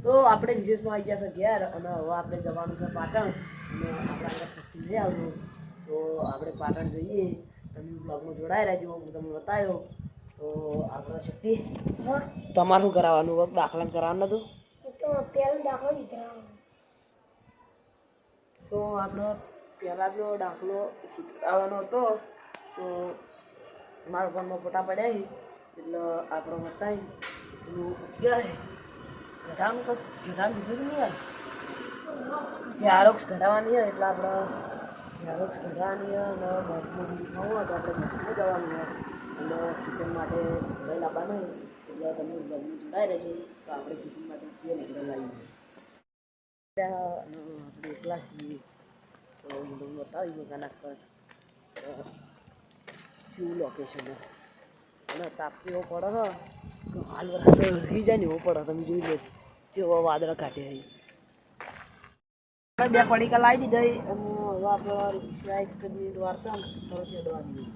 તો આપણે વિશેષમાં આવી જશે ઘેર અને હવે આપણે જવાનું છે પાટણ અને આપણા શક્તિ નહીં આવતું તો આપણે પાટણ જઈએ તમે બ્લોગમાં જોડાઈ રહેજો હું તમને બતાવ્યો તો આપણે શક્તિ તમારે શું કરાવવાનું વખત દાખલા કરાવવાનું હતું તો પહેલો દાખલો વિતરાવાનો તો આપણે પહેલાંનો દાખલો શીખવાનો હતો તો મારા ફોનમાં ફોટા પડ્યા એટલે આપણે બતાવી પેલું કહેવાય ઘટાનું તો ઘટાનું કીધું નહીં યાર ઝેરોક્સ ઘટાડવાની હોય એટલે આપણે ઝેરોક્સ ઘટાડવાની હોય અને બેંકમાં ખાવું હોય તો આપણે બેંકમાં જવાનું હોય એટલે કિશન માટે લઈ લાવવાનું હોય એટલે તમે બ્લોગમાં જોડાઈ રહેજો તો આપણે કિશન માટે છીએ નીકળે લાવીએ આપણે એકલા છીએ તો હું તમને બતાવી મકાના પર શું લોકેશન અને તાપ એવો પડે હ હાલ વરસાદ રખી જાય ને એવો પડે તમે જોઈ લો જેવો વાદળા કાઢે અહીં બે પડીકા લાવી દીધા અને હવે આપણે એક મિનિટ વાર છે તરત અડવા દઈએ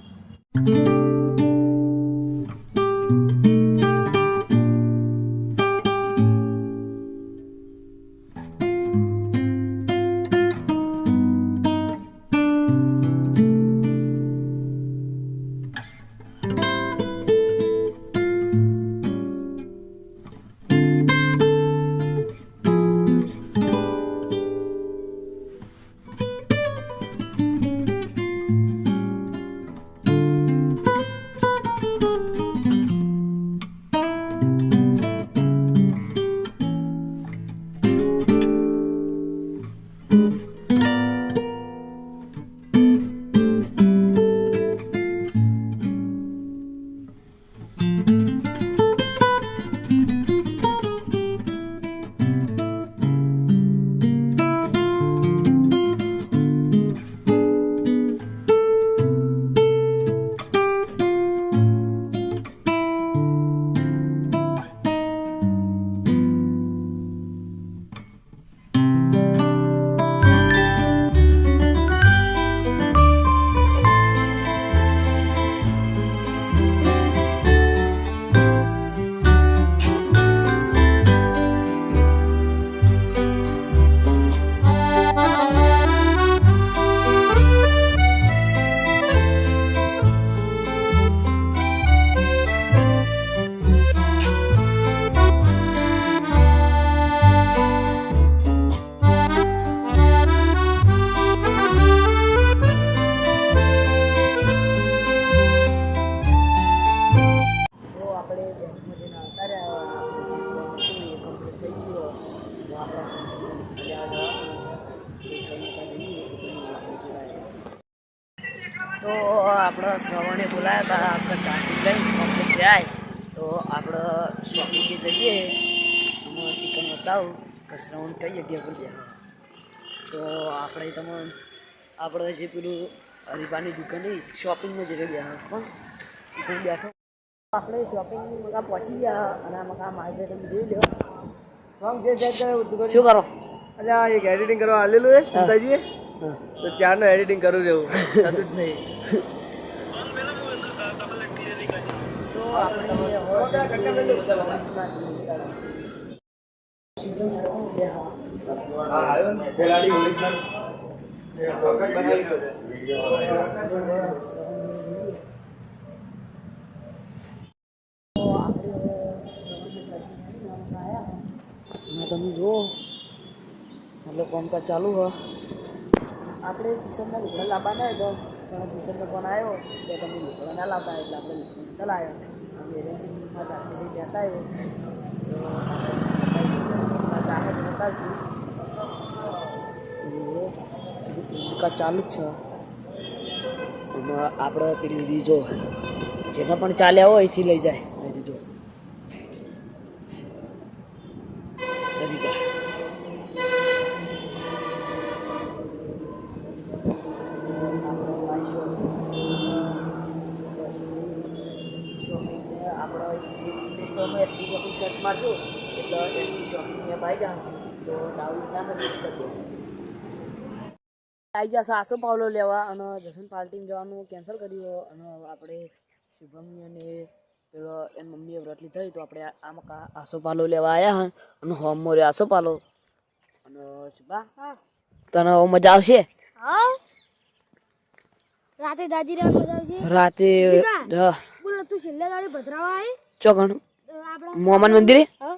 તો આપણે શ્રવણે બોલાયા હતા આપણે ચાટી લઈ કોમ્પ્લેક્સ જાય તો આપણે શોપિંગે જઈએ હું ટિકન બતાવું કે શ્રવણ કઈ જગ્યા પર ગયા તો આપણે તમે આપણે જે પેલું હરીબાની દુકાન શોપિંગમાં જઈ ગયા પણ ટિકન બેઠો આપણે શોપિંગ મકા પહોંચી ગયા અને આ મકા માર્કેટ તમે જોઈ લો શું કરો અચ્છા એક એડિટિંગ કરવા આવેલું છે સુતાજીએ તો ચારનું એડિટિંગ કરું રહેવું થતું જ નહીં તો આપણે તમે જુઓ મતલબ કામકાજ ચાલુ હોય આપણે કિશનના લુગડા લાવવાના તો પણ કિશનનો ફોન આવ્યો કે તમે લુગડા ના લાવતા એટલે આપણે ચલાવ્યો એરેન્જમાં જાતે લેતા આવ્યો તો બતાવશું કામકાજ ચાલુ જ છે એમાં આપણે પેલી રીજો જેને પણ ચાલ્યા હોય અહીંથી લઈ જાય રીજો આપણે એસટી શોપિંગ સર્ચ મારજો એટલે એસટી શોપિંગ એપ આવી જાવ તો ડાઉનલોડ ના કરી શકીએ આવી જશે આસો પાવલો લેવા અને જસન પાર્ટીમાં જવાનું કેન્સલ કર્યું અને આપણે શુભમની અને પેલો એની મમ્મીએ વ્રત લીધા તો આપણે આમાં આસોપાલો લેવા આવ્યા હન અને હોમમાં રહ્યો આસોપાલો અને શુભા તને હવે મજા આવશે હા રાતે દાદી રાત મજા આવશે રાતે બોલો તું છેલ્લે દાડે ભદ્રાવા આવી ચોકણ આપણા મોહમ્મદ મંદિરે હા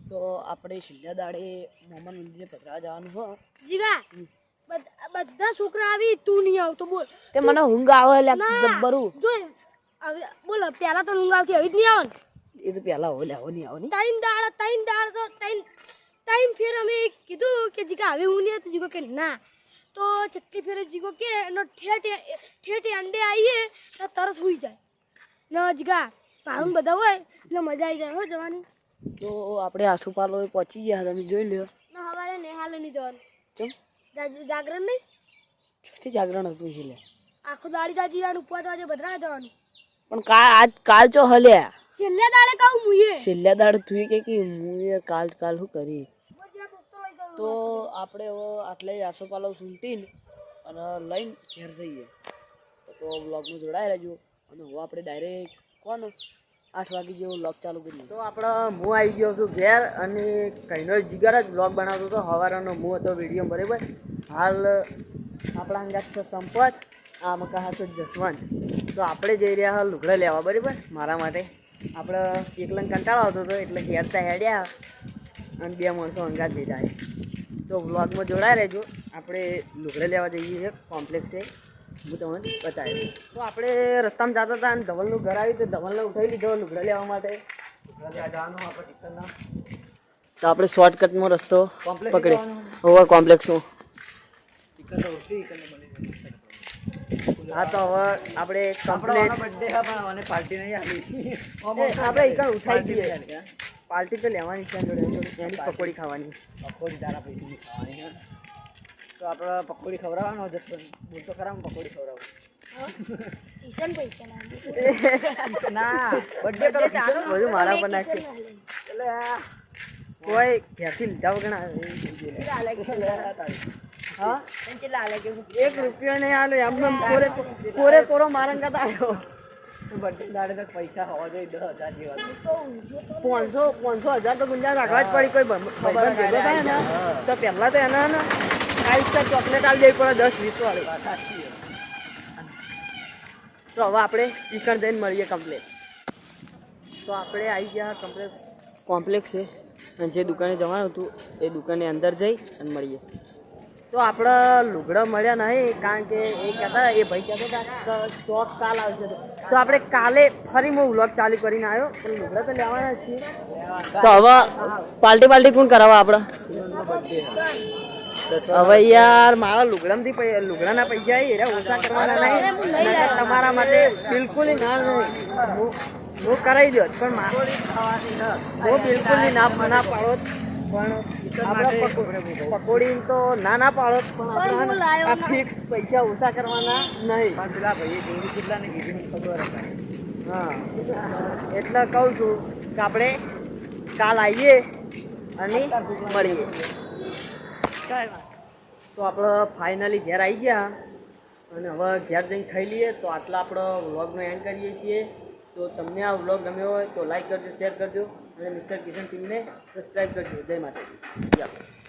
તો આપણે છેલ્લા દાડે મોહમ્મદ મંદિરે પધરા જવાનું હો જીગા બધા છોકરા આવી તું નહીં આવતો બોલ તે મને ઊંઘ આવે લે જબ્બરું જો હવે બોલો પહેલા તો ઊંઘ આવતી હવે જ નહીં આવે ને એ તો પેલા હોય લેવો નહીં આવો નહીં ત્રણ દાડા તો ત્રણ ફેર અમે કીધું કે જીગા હવે હું નહીં હતું જીગો કે ના તો ચટકી ફેરે જીગો કે એનો ઠેઠ અંડે આવીએ તો તરત હોઈ જાય ના જીગા ભાડું બધા હોય એટલે મજા આવી જાય હો જવાની તો આપણે આસોપાલો પહોંચી ગયા તમે જોઈ લ્યો ના હવારે નેહાલે નહીં જવાનું કેમ જાગરણ નહીં ચોથી જાગરણ હતું એટલે આખો દાડી દાદી જાણ ઉપવાસ વાજે ભદ્રા જવાનું પણ કાલ ચો હલ્યા છેલ્લે દાડે કહું મુએ છેલ્લા દાડે તું કે હું યાર કાલ શું કરી તો આપણે હવે આટલે આસોપાલો સૂંટીને અને લઈને ઘેર જઈએ તો બ્લોગમાં જોડાઈ રહેજો અને હવે આપણે ડાયરેક્ટ કોણ 8 વાગે જેવો બ્લોગ ચાલુ કરીએ તો આપણે હું આવી ગયો છું ઘેર અને કઈનો જીગર જ બ્લોગ બનાવતો હતો હવારનો હું હતો વિડીયો બરાબર હાલ આપણા અંગાત છે સંપત આ મકા છે જસવંત તો આપણે જઈ રહ્યા હા લુગડા લેવા બરાબર મારા માટે આપણે એકલા કંટાળો આવતો હતો એટલે ઘેરતા હેડ્યા અને 2 માણસો અંગાત લીધા તો બ્લોગમાં જોડાઈ રહેજો આપણે લુગડા લેવા જઈએ છીએ કોમ્પ્લેક્સ છે હું તમને બતાવી તો આપણે રસ્તામાં જતા હતા અને ધવલનું ઘર આવ્યું તો ધવલને ઉઠાવી લીધો લુગડા લેવા માટે લુગડા લેવા જવાનું આપણે ટીચરના તો આપણે શોર્ટકટમાં રસ્તો પકડે ઓવર કોમ્પ્લેક્સમાં હા તો હવે આપણે કમ્પ્લીટ બર્થડે હા પણ મને પાર્ટી નહીં આપી આપણે એકણ ઉઠાઈ દઈએ પાર્ટી તો લેવાની છે જોડે એની પકોડી ખાવાની પકોડી તારા પૈસાની ખાવાની તો આપણે પકોડી ખવડાવવાનો જતો બોલ તો ખરા પકોડી ખવડાવું ઈશન પૈસા ના બર્થડે તો બધું મારા પર નાખે એટલે કોઈ ઘેરથી લીધા વગર હા ₹1 નહીં આલો એમ કોરે કોરો મારંગા આવ્યો બર્થડે દાડે તો પૈસા હોવા જોઈએ 10,000 જેવા 500,000 તો ગુંજાશ રાખવા જ પડી કોઈ ભાઈબંધ ભેગો થાય ને તો પહેલાં તો એના ને 5 સ્ટાર ચોકલેટ આવી જાય પડે 10-20 વાળી તો હવે આપણે ઈકણ જઈને મળીએ કમ્પ્લેટ તો આપણે આવી ગયા કોમ્પ્લેક્સ છે અને જે દુકાને જવાનું હતું એ દુકાને અંદર જઈ અને મળીએ તો આપણે લુગડા મળ્યા નહીં કારણ કે એ કહેતા એ ભાઈ કહેતા હતા સ્ટોક કાલ આવશે તો આપણે કાલે ફરી હું વ્લોગ ચાલુ કરીને આવ્યો પણ લુગડા તો લેવાના છીએ તો હવે પાર્ટી કોણ કરાવવા આપણે હવે યાર મારા લુગડાના પૈસા એરા ઓછા કરવાના નહીં તમારા માટે બિલકુલ ના નહીં હું કરાવી દો પણ હું બિલકુલ ના પાડો પણ પકોડી તો ના પાડો પણ આ ફિક્સ પૈસા ઓછા કરવાના નહીં પેલા ભાઈએ જોડી કેટલા ને કીધું ખબર હા એટલે કહું છું કે આપણે કાલ આવીએ અને મળીએ તો આપણે ફાઇનલી ઘેર આવી ગયા અને હવે ઘેર જઈને ખાઈ લઈએ તો આટલા આપણો વ્લોગનો એન્ડ કરીએ છીએ તો તમને આ વ્લોગ ગમ્યો હોય તો લાઈક કરજો શેર કરજો અને મિસ્ટર કિશન ટીમને સબસ્ક્રાઈબ કરજો જય માતાજી.